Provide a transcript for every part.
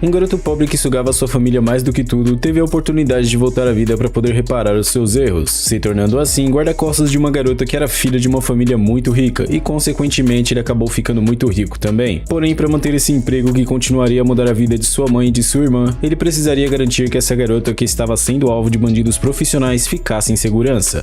Um garoto pobre que sugava sua família mais do que tudo teve a oportunidade de voltar à vida para poder reparar os seus erros, se tornando assim guarda-costas de uma garota que era filha de uma família muito rica e consequentemente ele acabou ficando muito rico também. Porém, para manter esse emprego que continuaria a mudar a vida de sua mãe e de sua irmã, ele precisaria garantir que essa garota que estava sendo alvo de bandidos profissionais ficasse em segurança.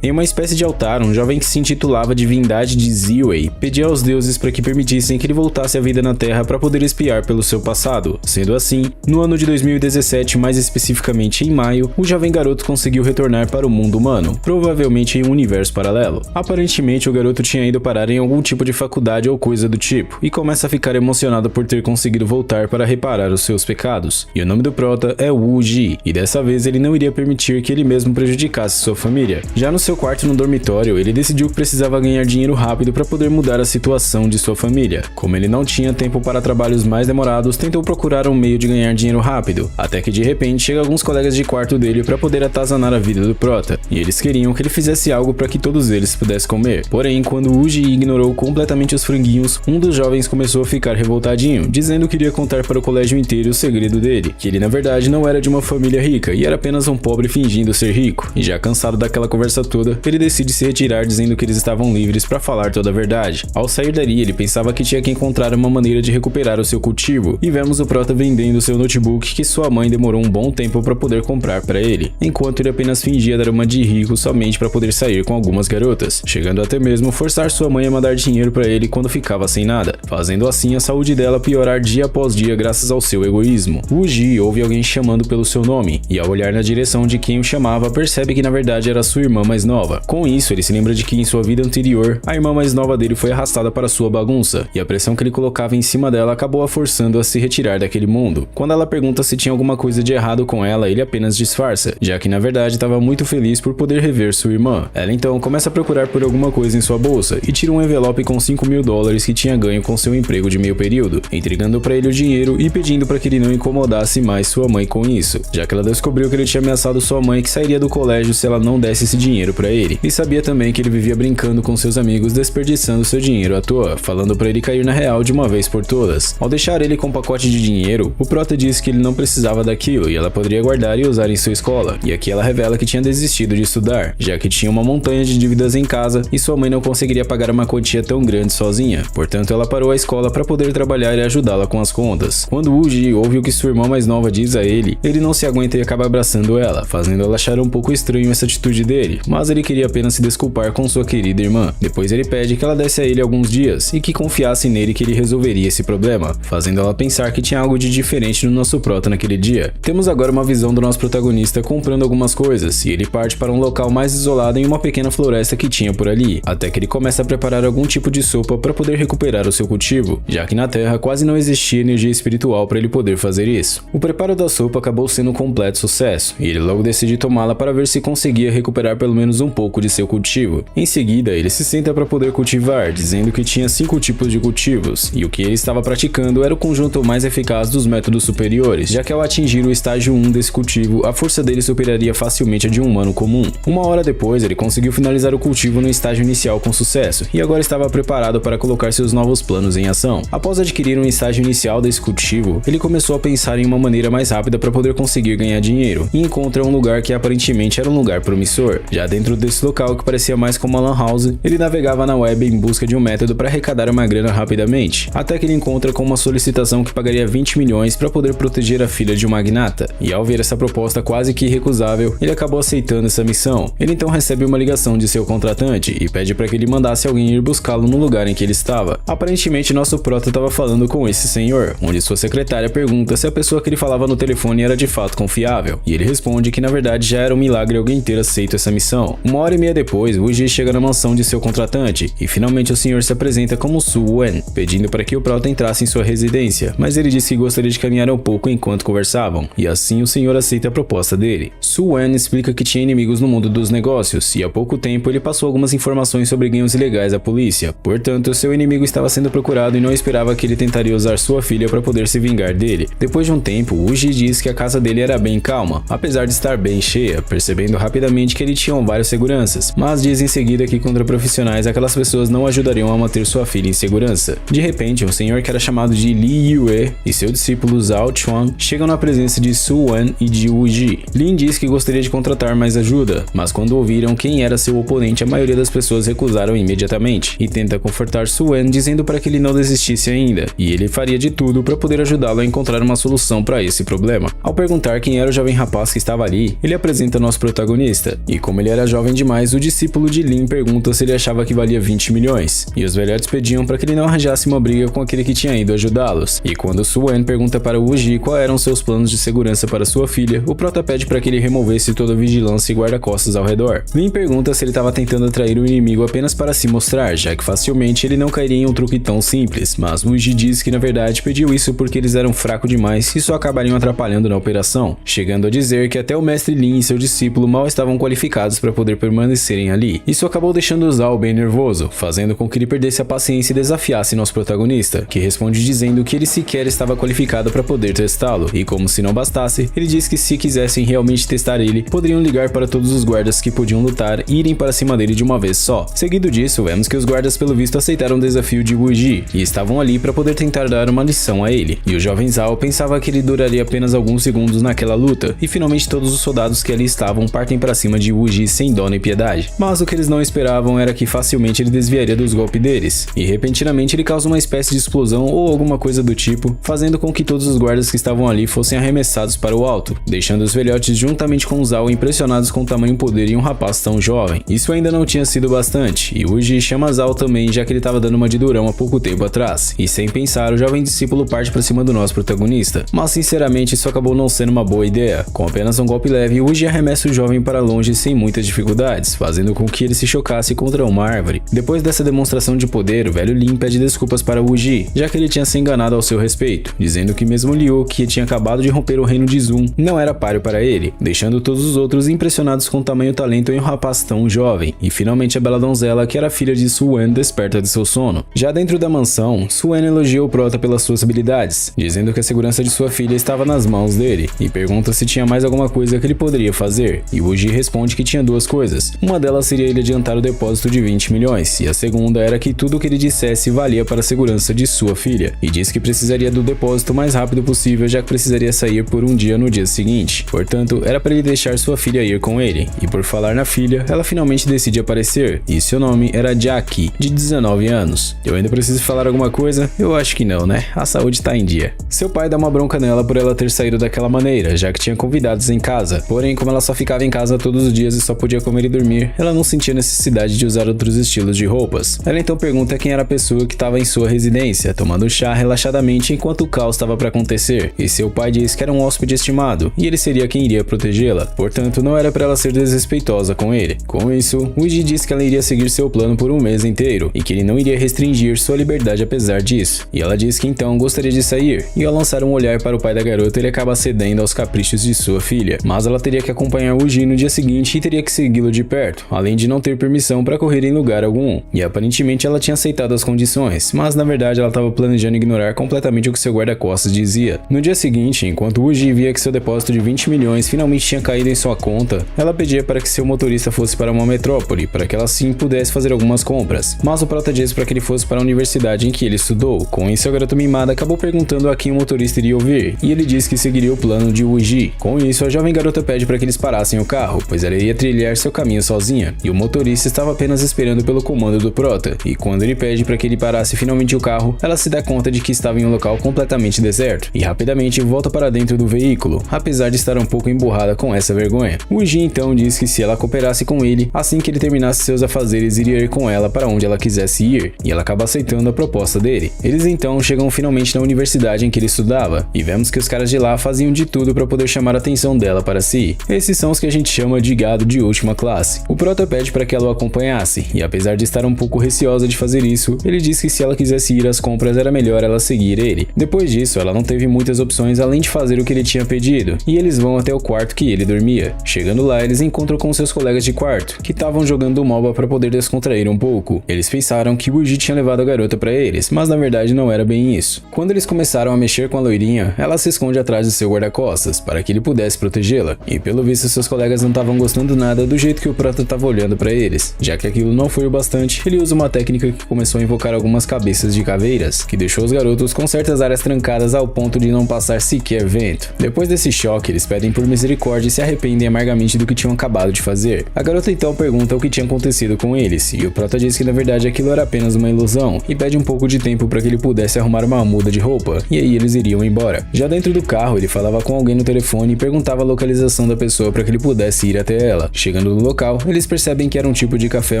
Em uma espécie de altar, um jovem que se intitulava Divindade de Ziwei pedia aos deuses para que permitissem que ele voltasse à vida na Terra para poder espiar pelo seu passado. Sendo assim, no ano de 2017, mais especificamente em maio, o jovem garoto conseguiu retornar para o mundo humano, provavelmente em um universo paralelo. Aparentemente, o garoto tinha ido parar em algum tipo de faculdade ou coisa do tipo, e começa a ficar emocionado por ter conseguido voltar para reparar os seus pecados. E o nome do prota é Wu Ji, e dessa vez ele não iria permitir que ele mesmo prejudicasse sua família. Já no seu quarto no dormitório, ele decidiu que precisava ganhar dinheiro rápido para poder mudar a situação de sua família. Como ele não tinha tempo para trabalhos mais demorados, tentou procurar um meio de ganhar dinheiro rápido, até que de repente chega alguns colegas de quarto dele para poder atazanar a vida do prota, e eles queriam que ele fizesse algo para que todos eles pudessem comer. Porém, quando Uji ignorou completamente os franguinhos, um dos jovens começou a ficar revoltadinho, dizendo que iria contar para o colégio inteiro o segredo dele, que ele na verdade não era de uma família rica e era apenas um pobre fingindo ser rico. E já cansado daquela conversa toda, ele decide se retirar dizendo que eles estavam livres para falar toda a verdade. Ao sair dali, ele pensava que tinha que encontrar uma maneira de recuperar o seu cultivo, e vemos o prota vendendo seu notebook que sua mãe demorou um bom tempo para poder comprar para ele, enquanto ele apenas fingia dar uma de rico somente para poder sair com algumas garotas, chegando até mesmo forçar sua mãe a mandar dinheiro para ele quando ficava sem nada, fazendo assim a saúde dela piorar dia após dia graças ao seu egoísmo. Uji ouve alguém chamando pelo seu nome, e ao olhar na direção de quem o chamava, percebe que na verdade era sua irmã mais nova. Com isso, ele se lembra de que em sua vida anterior, a irmã mais nova dele foi arrastada para sua bagunça, e a pressão que ele colocava em cima dela acabou a forçando a se retirar daquele mundo. Quando ela pergunta se tinha alguma coisa de errado com ela, ele apenas disfarça, já que na verdade estava muito feliz por poder rever sua irmã. Ela então começa a procurar por alguma coisa em sua bolsa e tira um envelope com $5.000 que tinha ganho com seu emprego de meio período, entregando para ele o dinheiro e pedindo para que ele não incomodasse mais sua mãe com isso, já que ela descobriu que ele tinha ameaçado sua mãe que sairia do colégio se ela não desse esse dinheiro para ele, e sabia também que ele vivia brincando com seus amigos desperdiçando seu dinheiro à toa, falando para ele cair na real de uma vez por todas. Ao deixar ele com um pacote de dinheiro, o prota disse que ele não precisava daquilo e ela poderia guardar e usar em sua escola, e aqui ela revela que tinha desistido de estudar, já que tinha uma montanha de dívidas em casa e sua mãe não conseguiria pagar uma quantia tão grande sozinha, portanto ela parou a escola para poder trabalhar e ajudá-la com as contas. Quando Uji ouve o que sua irmã mais nova diz a ele não se aguenta e acaba abraçando ela, fazendo ela achar um pouco estranho essa atitude dele, mas ele queria apenas se desculpar com sua querida irmã. Depois ele pede que ela desse a ele alguns dias e que confiasse nele que ele resolveria esse problema, fazendo ela pensar que tinha algo de diferente no nosso prota naquele dia. Temos agora uma visão do nosso protagonista comprando algumas coisas, e ele parte para um local mais isolado em uma pequena floresta que tinha por ali, até que ele começa a preparar algum tipo de sopa para poder recuperar o seu cultivo, já que na Terra quase não existia energia espiritual para ele poder fazer isso. O preparo da sopa acabou sendo um completo sucesso, e ele logo decide tomá-la para ver se conseguia recuperar pelo menos um pouco de seu cultivo. Em seguida, ele se senta para poder cultivar, dizendo que tinha 5 tipos de cultivos, e o que ele estava praticando era o conjunto mais eficaz dos métodos superiores, já que ao atingir o estágio 1 desse cultivo, a força dele superaria facilmente a de um humano comum. Uma hora depois, ele conseguiu finalizar o cultivo no estágio inicial com sucesso, e agora estava preparado para colocar seus novos planos em ação. Após adquirir um estágio inicial desse cultivo, ele começou a pensar em uma maneira mais rápida para poder conseguir ganhar dinheiro, e encontra um lugar que aparentemente era um lugar promissor. Já dentro desse local, que parecia mais como uma lan house, ele navegava na web em busca de um método para arrecadar uma grana rapidamente, até que ele encontra com uma solicitação que pagaria 20 milhões para poder proteger a filha de um magnata, e ao ver essa proposta quase que irrecusável, ele acabou aceitando essa missão. Ele então recebe uma ligação de seu contratante e pede para que ele mandasse alguém ir buscá-lo no lugar em que ele estava. Aparentemente nosso prota estava falando com esse senhor, onde sua secretária pergunta se a pessoa que ele falava no telefone era de fato confiável, e ele responde que na verdade já era um milagre alguém ter aceito essa missão. 1h30 depois, Uji chega na mansão de seu contratante, e finalmente o senhor se apresenta como Su Wen, pedindo para que o prota entrasse em sua residência, mas ele disse que gostaria de caminhar um pouco enquanto conversavam, e assim o senhor aceita a proposta dele. Su Wen explica que tinha inimigos no mundo dos negócios, e há pouco tempo ele passou algumas informações sobre ganhos ilegais à polícia, portanto seu inimigo estava sendo procurado e não esperava que ele tentaria usar sua filha para poder se vingar dele. Depois de um tempo, Uji diz que a casa dele era bem calma, apesar de estar bem cheia, percebendo rapidamente que ele tinha várias vários seguranças, mas diz em seguida que contra profissionais aquelas pessoas não ajudariam a manter sua filha em segurança. De repente, um senhor que era chamado de Li Yue e seu discípulo Zhao Chuan chegam na presença de Su Wen e de Wu Ji. Lin diz que gostaria de contratar mais ajuda, mas quando ouviram quem era seu oponente, a maioria das pessoas recusaram imediatamente e tenta confortar Su Wen dizendo para que ele não desistisse ainda, e ele faria de tudo para poder ajudá-lo a encontrar uma solução para esse problema. Ao perguntar quem era o jovem rapaz que estava ali, ele apresenta nosso protagonista, e como ele era jovem demais, o discípulo de Lin pergunta se ele achava que valia 20 milhões, e os velhotes pediam para que ele não arranjasse uma briga com aquele que tinha ido ajudá-los. E quando Su Wen pergunta para Wu Ji quais eram seus planos de segurança para sua filha, o prota pede para que ele removesse toda a vigilância e guarda-costas ao redor. Lin pergunta se ele estava tentando atrair o inimigo apenas para se mostrar, já que facilmente ele não cairia em um truque tão simples, mas Wu Ji diz que na verdade pediu isso porque eles eram fracos demais e só acabariam atrapalhando na operação, chegando a dizer que até o mestre Lin e seu discípulo mal estavam qualificados para poder permanecerem ali. Isso acabou deixando o Zhao bem nervoso, fazendo com que ele perdesse a paciência e desafiasse nosso protagonista, que responde dizendo que ele sequer estava qualificado para poder testá-lo, e como se não bastasse, ele diz que se quisessem realmente testar ele, poderiam ligar para todos os guardas que podiam lutar e irem para cima dele de uma vez só. Seguido disso, vemos que os guardas pelo visto aceitaram o desafio de Wu Ji e estavam ali para poder tentar dar uma lição a ele, e o jovem Zhao pensava que ele duraria apenas alguns segundos naquela luta, e finalmente todos os soldados que ali estavam partem para cima de Wu Ji sem dó nem piedade. Mas o que eles não esperavam era que facilmente ele desviaria dos golpes deles, e repentinamente ele causa uma espécie de explosão ou alguma coisa do tipo, fazendo com que todos os guardas que estavam ali fossem arremessados para o alto, deixando os velhotes juntamente com Zhao impressionados com o tamanho poder em um rapaz tão jovem. Isso ainda não tinha sido bastante, e Wu Ji chama Zhao também, já que ele estava dando uma de durão há pouco tempo atrás, e sem pensar o jovem discípulo parte para cima do nosso protagonista, mas sinceramente isso acabou não sendo uma boa ideia. Com apenas um golpe leve, Wu Ji arremessa o jovem para longe sem muitas dificuldades, fazendo com que ele se chocasse contra uma árvore. Depois dessa demonstração de poder, o velho Lin pede desculpas para Wu Ji, já que ele tinha se enganado ao seu respeito, dizendo que mesmo Liu, que tinha acabado de romper o reino de Zun, não era páreo para ele, deixando todos os outros impressionados com o tamanho talento em um rapaz tão jovem. E finalmente a bela donzela, que era filha de Su Wen, desperta de seu sono. Já dentro da mansão, Su Wen elogia o prota pelas suas habilidades, dizendo que a segurança de sua filha estava nas mãos dele, e pergunta se tinha mais alguma coisa que ele poderia fazer, e Wu Ji responde que tinha duas coisas. Uma delas seria ele adiantar o depósito de 20 milhões, e a segunda era que tudo o que ele dissesse valia para a segurança de sua filha, e diz que precisaria do depósito o mais rápido possível, já que precisaria sair por um dia no dia seguinte. Portanto, era para ele deixar sua filha ir com ele, e por falar na filha, ela finalmente decide aparecer, e seu nome era Jackie, de 19 anos. Eu ainda preciso falar alguma coisa? Eu acho que não, né? A saúde tá em dia. Seu pai dá uma bronca nela por ela ter saído daquela maneira, já que tinha convidados em casa. Porém, como ela só ficava em casa todos os dias e só podia comer e dormir, ela não sentia necessidade de usar outros estilos de roupas. Ela então pergunta quem era a pessoa que estava em sua residência, tomando chá relaxadamente enquanto o caos estava para acontecer, e seu pai diz que era um hóspede estimado, e ele seria quem iria protegê-la, portanto não era para ela ser desrespeitosa com ele. Com isso, Wu Ji diz que ela iria seguir seu plano por um mês inteiro, e que ele não iria restringir sua liberdade apesar disso, e ela diz que então gostaria de sair, e ao lançar um olhar para o pai da garota ele acaba cedendo aos caprichos de sua filha, mas ela teria que acompanhar Wu Ji no dia seguinte e teria que segui-lo de perto, além de não ter permissão para correr em lugar algum, e aparentemente ela tinha aceitado as condições, mas na verdade ela estava planejando ignorar completamente o que seu guarda-costas dizia. No dia seguinte, enquanto Wu Ji via que seu depósito de 20 milhões finalmente tinha caído em sua conta, ela pedia para que seu motorista fosse para uma metrópole, para que ela sim pudesse fazer algumas compras, mas o prota disse para que ele fosse para a universidade em que ele estudou. Com isso, a garota mimada acabou perguntando a quem o motorista iria ouvir, e ele disse que seguiria o plano de Wu Ji. Com isso, a jovem garota pede para que eles parassem o carro, pois ela iria trilhar seu caminho sozinha, e o motorista estava apenas esperando pelo comando do prota, e quando ele pede para que ele parasse finalmente o carro, ela se dá conta de que estava em um local completamente deserto, e rapidamente volta para dentro do veículo, apesar de estar um pouco emburrada com essa vergonha. Wu Ji então diz que se ela cooperasse com ele, assim que ele terminasse seus afazeres iria ir com ela para onde ela quisesse ir, e ela acaba aceitando a proposta dele. Eles então chegam finalmente na universidade em que ele estudava, e vemos que os caras de lá faziam de tudo para poder chamar a atenção dela para si. Esses são os que a gente chama de gado de última classe. O prota pede para que ela o acompanhasse, e apesar de estar um pouco receosa de fazer isso, ele diz que se ela quisesse ir às compras era melhor ela seguir ele. Depois disso, ela não teve muitas opções além de fazer o que ele tinha pedido, e eles vão até o quarto que ele dormia. Chegando lá, eles encontram com seus colegas de quarto, que estavam jogando MOBA para poder descontrair um pouco. Eles pensaram que Wu Ji tinha levado a garota para eles, mas na verdade não era bem isso. Quando eles começaram a mexer com a loirinha, ela se esconde atrás de seu guarda-costas, para que ele pudesse protegê-la, e pelo visto seus colegas não estavam gostando nada do jeito que o prota tava olhando pra eles. Já que aquilo não foi o bastante, ele usa uma técnica que começou a invocar algumas cabeças de caveiras, que deixou os garotos com certas áreas trancadas ao ponto de não passar sequer vento. Depois desse choque, eles pedem por misericórdia e se arrependem amargamente do que tinham acabado de fazer. A garota então pergunta o que tinha acontecido com eles, e o prota diz que na verdade aquilo era apenas uma ilusão, e pede um pouco de tempo para que ele pudesse arrumar uma muda de roupa, e aí eles iriam embora. Já dentro do carro, ele falava com alguém no telefone e perguntava a localização da pessoa para que ele pudesse ir até ela. Chegando no local, eles percebem que era um tipo de café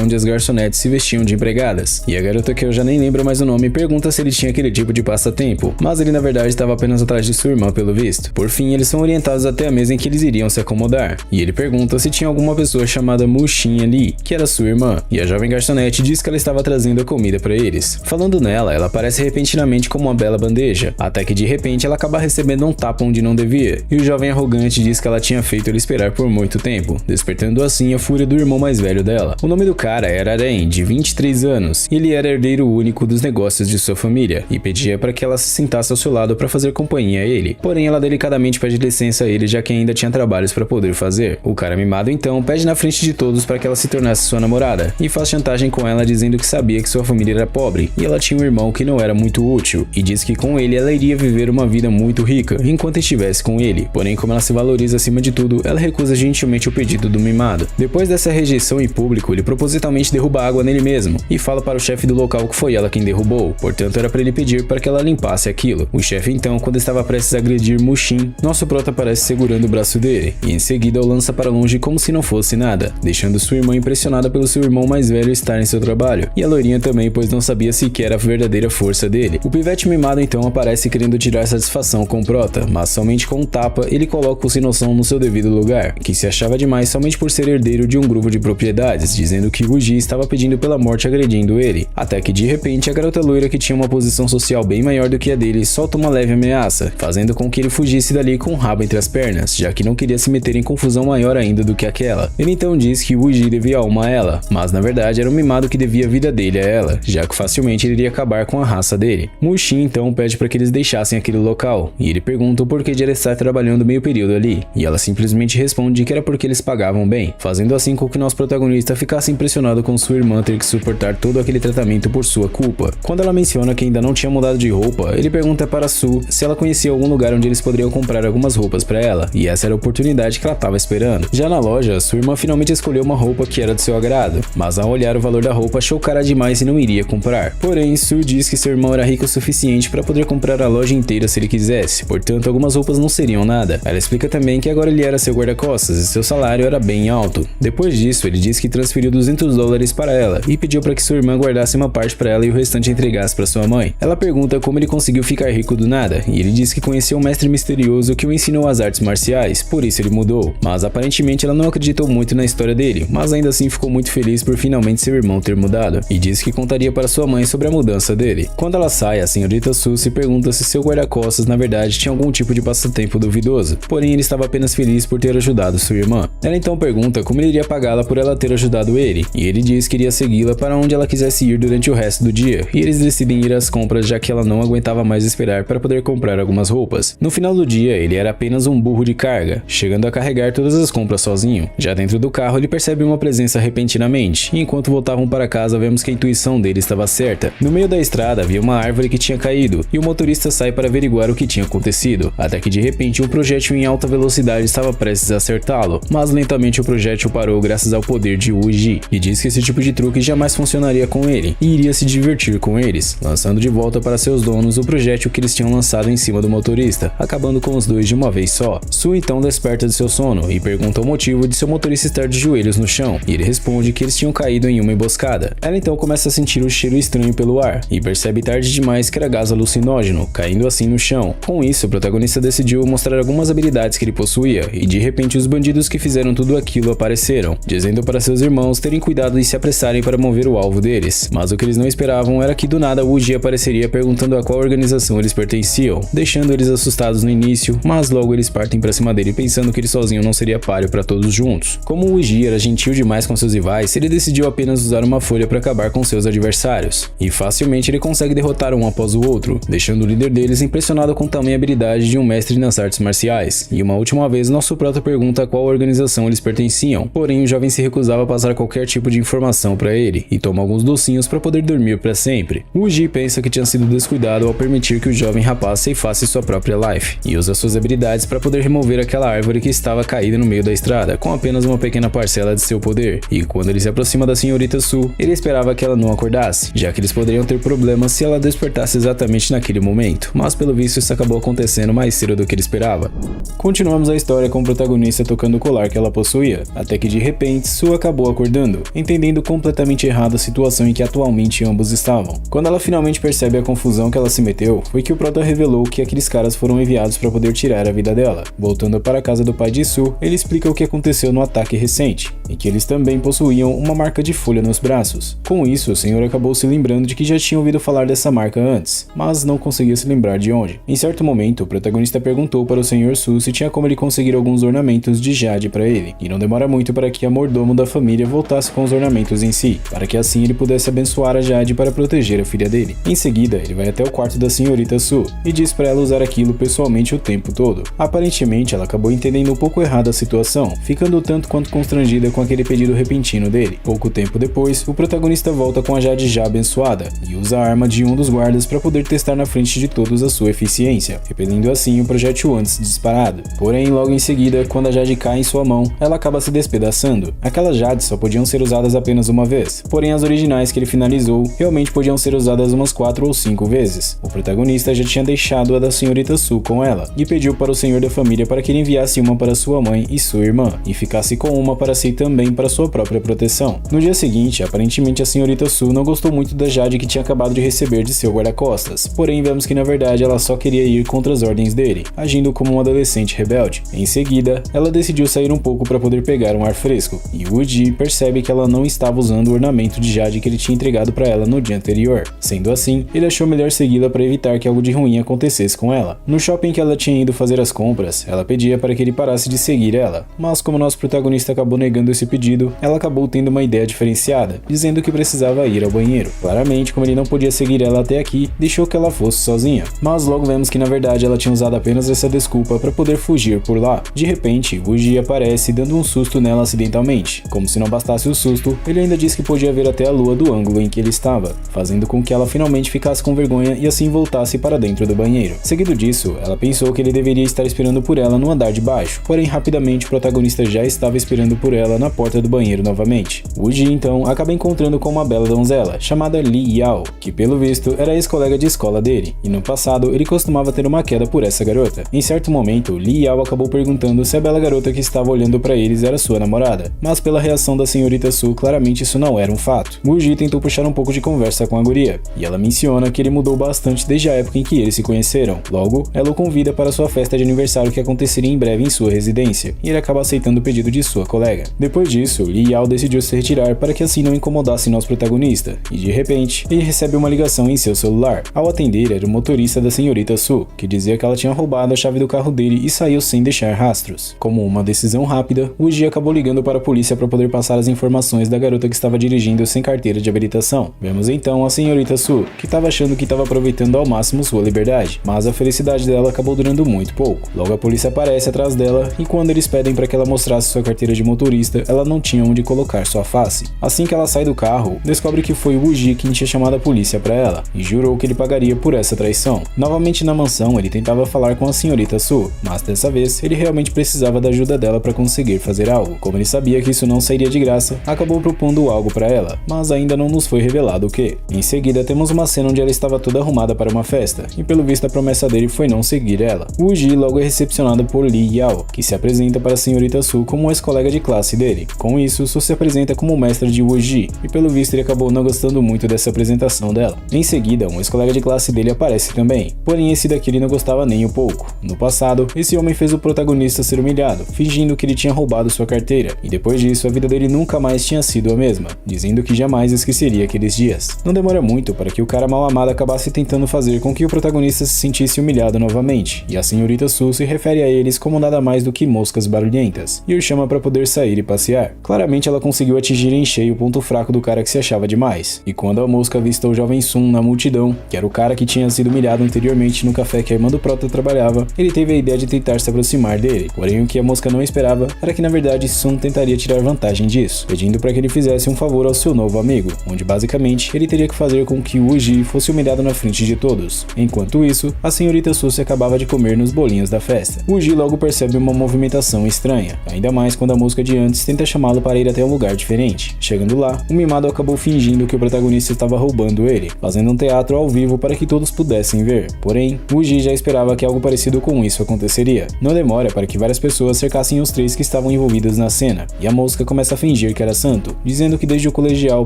onde as garçonetes se vestiam de empregadas, e a garota, que eu já nem lembro mais o nome, pergunta se ele tinha aquele tipo de passatempo, mas ele na verdade estava apenas atrás de sua irmã pelo visto. Por fim, eles são orientados até a mesa em que eles iriam se acomodar, e ele pergunta se tinha alguma pessoa chamada Mushin ali, que era sua irmã, e a jovem garçonete diz que ela estava trazendo a comida para eles. Falando nela, ela aparece repentinamente como uma bela bandeja, até que de repente ela acaba recebendo um tapa onde não devia, e o jovem arrogante diz que ela tinha feito ele esperar por muito tempo, despertando assim a fúria do irmão mais velho dela. O nome do cara era Aren, de 23 anos, e ele era herdeiro único dos negócios de sua família, e pedia para que ela se sentasse ao seu lado para fazer companhia a ele, porém ela delicadamente pede licença a ele, já que ainda tinha trabalhos para poder fazer. O cara mimado então pede na frente de todos para que ela se tornasse sua namorada, e faz chantagem com ela dizendo que sabia que sua família era pobre, e ela tinha um irmão que não era muito útil, e diz que com ele ela iria viver uma vida muito rica, enquanto estivesse com ele. Porém, como ela se valoriza acima de tudo, ela recusa gentilmente o pedido do mimado. Depois dessa rejeição em público, ele propositalmente derruba água nele mesmo, e fala para o chefe do local que foi ela quem derrubou, portanto era para ele pedir para que ela limpasse aquilo. O chefe então, quando estava prestes a agredir Mushin, nosso prota aparece segurando o braço dele, e em seguida o lança para longe como se não fosse nada, deixando sua irmã impressionada pelo seu irmão mais velho estar em seu trabalho, e a loirinha também, pois não sabia sequer a verdadeira força dele. O pivete mimado então aparece querendo tirar satisfação com o prota, mas somente com um tapa ele coloca o sem noção no seu devido lugar, que se achava demais somente por ser herdeiro de um grupo de propriedades, dizendo que Uji estava pedindo pela morte agredindo ele, até que de repente a garota loira, que tinha uma posição social bem maior do que a dele, solta uma leve ameaça, fazendo com que ele fugisse dali com o rabo entre as pernas, já que não queria se meter em confusão maior ainda do que aquela. Ele então diz que Uji devia alma a ela, mas na verdade era um mimado que devia a vida dele a ela, já que facilmente ele iria acabar com a raça dele. Mushin então pede para que eles deixassem aquele local, e ele pergunta o porquê de ela estar trabalhando meio período ali, e ela simplesmente responde que era porque eles pagavam bem, fazendo assim com que nosso protagonista ficasse impressionado com sua irmã ter que suportar todo aquele tratamento por sua culpa. Quando ela menciona que ainda não tinha mudado de roupa, ele pergunta para Su se ela conhecia algum lugar onde eles poderiam comprar algumas roupas para ela, e essa era a oportunidade que ela estava esperando. Já na loja, sua irmã finalmente escolheu uma roupa que era do seu agrado, mas ao olhar o valor da roupa achou cara demais e não iria comprar. Porém, Su diz que seu irmão era rico o suficiente para poder comprar a loja inteira se ele quisesse, portanto algumas roupas não seriam nada. Ela explica também que agora ele era seu guarda-costas e seu salário era bem alto. Depois disso, ele diz que transferiu $200 para ela e pediu para que sua irmã guardasse uma parte para ela e o restante entregasse para sua mãe. Ela pergunta como ele conseguiu ficar rico do nada, e ele diz que conheceu um mestre misterioso que o ensinou as artes marciais, por isso ele mudou. Mas aparentemente ela não acreditou muito na história dele, mas ainda assim ficou muito feliz por finalmente seu irmão ter mudado, e disse que contaria para sua mãe sobre a mudança dele. Quando ela sai, a senhorita Su se pergunta se seu guarda-costas na verdade tinha algum tipo de passatempo duvidoso, porém ele estava apenas feliz por ter ajudado sua irmã. Ela então pergunta como ele iria pagá-la por ela ter ajudado ele, e ele diz que iria segui-la para onde ela quisesse ir durante o resto do dia, e eles decidem ir às compras já que ela não aguentava mais esperar para poder comprar algumas roupas. No final do dia, ele era apenas um burro de carga, chegando a carregar todas as compras sozinho. Já dentro do carro, ele percebe uma presença repentinamente, e enquanto voltavam para casa, vemos que a intuição dele estava certa. No meio da estrada havia uma árvore que tinha caído, e o motorista sai para averiguar o que tinha acontecido, até que de repente um projétil em alta velocidade estava prestes a acertá-lo, mas lentamente o projétil parou graças ao poder de Uji, e diz que esse tipo de truque jamais funcionaria com ele, e iria se divertir com eles, lançando de volta para seus donos o projétil que eles tinham lançado em cima do motorista, acabando com os dois de uma vez só. Su então desperta de seu sono e pergunta o motivo de seu motorista estar de joelhos no chão, e ele responde que eles tinham caído em uma emboscada. Ela então começa a sentir um cheiro estranho pelo ar, e percebe tarde demais que era gás alucinógeno, caindo assim no chão. Com isso, o protagonista decidiu mostrar algumas habilidades que ele possuía, e de repente os bandidos que fizeram tudo aquilo apareceram, dizendo para seus irmãos terem cuidado e se apressarem para mover o alvo deles. Mas o que eles não esperavam era que do nada Uji apareceria perguntando a qual organização eles pertenciam, deixando eles assustados no início, mas logo eles partem para cima dele pensando que ele sozinho não seria páreo para todos juntos. Como Uji era gentil demais com seus rivais, ele decidiu apenas usar uma folha para acabar com seus adversários, e facilmente ele consegue derrotar um após o outro, deixando o líder deles impressionado com tamanha habilidade de um mestre nas artes marciais. E uma última vez, nosso prota pergunta a qual organização eles pertenciam, conheciam, porém o jovem se recusava a passar qualquer tipo de informação para ele e toma alguns docinhos para poder dormir para sempre. Woo-ji pensa que tinha sido descuidado ao permitir que o jovem rapaz ceifasse sua própria life e usa suas habilidades para poder remover aquela árvore que estava caída no meio da estrada com apenas uma pequena parcela de seu poder. E quando ele se aproxima da senhorita Su, ele esperava que ela não acordasse, já que eles poderiam ter problemas se ela despertasse exatamente naquele momento, mas pelo visto isso acabou acontecendo mais cedo do que ele esperava. Continuamos a história com o protagonista tocando o colar que ela possuía, até que de repente Su acabou acordando, entendendo completamente errado a situação em que atualmente ambos estavam. Quando ela finalmente percebe a confusão que ela se meteu, foi que o prota revelou que aqueles caras foram enviados para poder tirar a vida dela. Voltando para a casa do pai de Su, ele explica o que aconteceu no ataque recente, e que eles também possuíam uma marca de folha nos braços. Com isso, o senhor acabou se lembrando de que já tinha ouvido falar dessa marca antes, mas não conseguia se lembrar de onde. Em certo momento, o protagonista perguntou para o senhor Su se tinha como ele conseguir alguns ornamentos de jade para ele, e não demora muito para que a mordomo da família voltasse com os ornamentos em si, para que assim ele pudesse abençoar a Jade para proteger a filha dele. Em seguida, ele vai até o quarto da senhorita Su e diz para ela usar aquilo pessoalmente o tempo todo. Aparentemente, ela acabou entendendo um pouco errado a situação, ficando tanto quanto constrangida com aquele pedido repentino dele. Pouco tempo depois, o protagonista volta com a Jade já abençoada e usa a arma de um dos guardas para poder testar na frente de todos a sua eficiência, repelindo assim o projétil antes disparado. Porém, logo em seguida, quando a Jade cai em sua mão, ela acaba se despedaçando. Aquelas Jades só podiam ser usadas apenas uma vez, porém as originais que ele finalizou realmente podiam ser usadas umas 4 ou 5 vezes. O protagonista já tinha deixado a da senhorita Su com ela e pediu para o senhor da família para que ele enviasse uma para sua mãe e sua irmã e ficasse com uma para si também para sua própria proteção. No dia seguinte, aparentemente a senhorita Su não gostou muito da Jade que tinha acabado de receber de seu guarda-costas, porém vemos que na verdade ela só queria ir contra as ordens dele, agindo como um adolescente rebelde. Em seguida, ela decidiu sair um pouco para poder pegar um ar fresco, e Woo-ji percebe que ela não estava usando o ornamento de Jade que ele tinha entregado para ela no dia anterior. Sendo assim, ele achou melhor segui-la para evitar que algo de ruim acontecesse com ela. No shopping que ela tinha ido fazer as compras, ela pedia para que ele parasse de seguir ela, mas como nosso protagonista acabou negando esse pedido, ela acabou tendo uma ideia diferenciada, dizendo que precisava ir ao banheiro. Claramente, como ele não podia seguir ela até aqui, deixou que ela fosse sozinha, mas logo vemos que na verdade ela tinha usado apenas essa desculpa para poder fugir por lá. De repente, Woo-ji aparece dando um susto nela acidentalmente. Como se não bastasse o susto, ele ainda disse que podia ver até a lua do ângulo em que ele estava, fazendo com que ela finalmente ficasse com vergonha e assim voltasse para dentro do banheiro. Seguido disso, ela pensou que ele deveria estar esperando por ela no andar de baixo, porém rapidamente o protagonista já estava esperando por ela na porta do banheiro novamente. Woo-ji então acaba encontrando com uma bela donzela, chamada Lee Yao, que pelo visto era ex-colega de escola dele, e no passado ele costumava ter uma queda por essa garota. Em certo momento, Lee Yao acabou perguntando se a bela garota que estava olhando para eles era sua namorada, mas pela reação da senhorita Su, claramente isso não era um fato. Woo-ji tentou puxar um pouco de conversa com a guria, e ela menciona que ele mudou bastante desde a época em que eles se conheceram. Logo, ela o convida para sua festa de aniversário que aconteceria em breve em sua residência, e ele acaba aceitando o pedido de sua colega. Depois disso, Lee Yao decidiu se retirar para que assim não incomodasse nosso protagonista, e de repente, ele recebe uma ligação em seu celular. Ao atender, era o motorista da senhorita Su, que dizia que ela tinha roubado a chave do carro dele e saiu sem deixar rastros. Como uma decisão rápida, Woo-ji acabou ligando para a polícia para poder passar as informações da garota que estava dirigindo sem carteira de habilitação. Vemos então a senhorita Su, que estava achando que estava aproveitando ao máximo sua liberdade, mas a felicidade dela acabou durando muito pouco. Logo a polícia aparece atrás dela e quando eles pedem para que ela mostrasse sua carteira de motorista, ela não tinha onde colocar sua face. Assim que ela sai do carro, descobre que foi Woo-ji quem tinha chamado a polícia para ela e jurou que ele pagaria por essa traição. Novamente na mansão, ele tentava falar com a senhorita Su, mas dessa vez ele realmente precisava da ajuda dela para conseguir fazer algo. Como ele sabia que isso não sairia de graça, acabou propondo algo para ela, mas ainda não nos foi revelado o que. Em seguida, temos uma cena onde ela estava toda arrumada para uma festa, e pelo visto a promessa dele foi não seguir ela. Woo-ji logo é recepcionado por Lee Yao, que se apresenta para a senhorita Su como um ex-colega de classe dele. Com isso, Su se apresenta como mestre de Woo-ji, e pelo visto ele acabou não gostando muito dessa apresentação dela. Em seguida, um ex-colega de classe dele aparece também, porém esse daqui ele não gostava nem um pouco. No passado, esse homem fez o protagonista ser humilhado, fingindo que ele tinha roubado sua carteira, e depois disso a vida dele nunca mais tinha sido a mesma, dizendo que jamais esqueceria aqueles dias. Não demora muito para que o cara mal amado acabasse tentando fazer com que o protagonista se sentisse humilhado novamente, e a senhorita Su se refere a eles como nada mais do que moscas barulhentas, e o chama para poder sair e passear. Claramente ela conseguiu atingir em cheio o ponto fraco do cara que se achava demais, e quando a mosca avistou o jovem Sun na multidão, que era o cara que tinha sido humilhado anteriormente no café que a irmã do prota trabalhava, ele teve a ideia de tentar se aproximar dele, porém o que a mosca não esperava era que na verdade verdade, Sun tentaria tirar vantagem disso, pedindo para que ele fizesse um favor ao seu novo amigo, onde basicamente ele teria que fazer com que Woo-ji fosse humilhado na frente de todos. Enquanto isso, a senhorita Su se acabava de comer nos bolinhos da festa. Woo-ji logo percebe uma movimentação estranha, ainda mais quando a mosca de antes tenta chamá-lo para ir até um lugar diferente. Chegando lá, o mimado acabou fingindo que o protagonista estava roubando ele, fazendo um teatro ao vivo para que todos pudessem ver. Porém, Woo-ji já esperava que algo parecido com isso aconteceria. Não demora para que várias pessoas cercassem os três que estavam envolvidas na cena, e a mosca começa a fingir que era santo, dizendo que desde o colegial o